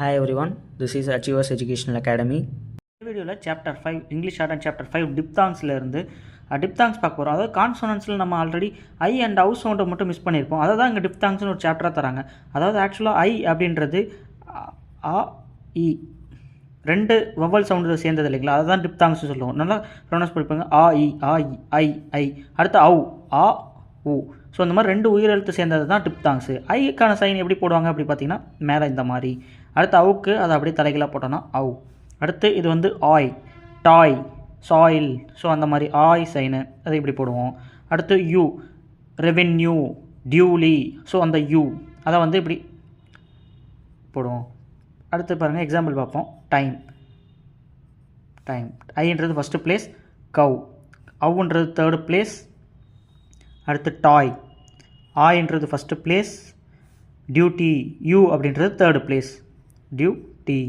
Hi everyone, this is Achievers Educational Academy. இந்த வீடியோவில் chapter 5 English art and chapter 5 டிப்தாங்ஸ்லேருந்து diphthongs பார்க்க போகிறோம். அதாவது கான்சோனன்ஸில் நம்ம ஆல்ரெடி ஐ அண்ட் அவு சவுண்டை மட்டும் மிஸ் பண்ணியிருப்போம். அதை தான் இங்கே டிப்தாங்ஸ்னு ஒரு சாப்டராக தராங்க. அதாவது ஆக்சுவலாக ஐ அப்படின்றது ஆ இ ரெண்டு வவல் சவுண்டு சேர்ந்தது இல்லைங்களா, அதை தான் டிப்தாங்ஸ் சொல்லுவோம். நல்லா ப்ரொனவுன்ஸ் படிப்பாங்க. ஆ இ ஐ. அடுத்து அவு ஆ உ. ஸோ இந்த மாதிரி ரெண்டு உயிரெழுத்து சேர்ந்தது தான் டிப்தாங்ஸு. ஐக்கான சைன் எப்படி போடுவாங்க அப்படி பார்த்தீங்கன்னா மேலே இந்த மாதிரி. அடுத்து அவுக்கு அதை அப்படியே தலைகளாக போட்டோன்னா அவு. அடுத்து இது வந்து ஆய், டாய், சாயில். ஸோ அந்த மாதிரி ஆய் சைனு அதை இப்படி போடுவோம். அடுத்து யூ, ரெவென்யூ, டியூலி. ஸோ அந்த யூ அதை வந்து இப்படி போடுவோம். அடுத்து பாருங்கள் எக்ஸாம்பிள் பார்ப்போம். டைம், ஐன்றது ஃபஸ்ட்டு பிளேஸ், கவ், அவுன்றது தேர்டு பிளேஸ். அடுத்து டாய், ஆயின்றது ஃபஸ்ட்டு பிளேஸ், டியூட்டி, யூ அப்படின்றது தேர்டு பிளேஸ், டியூட்டி.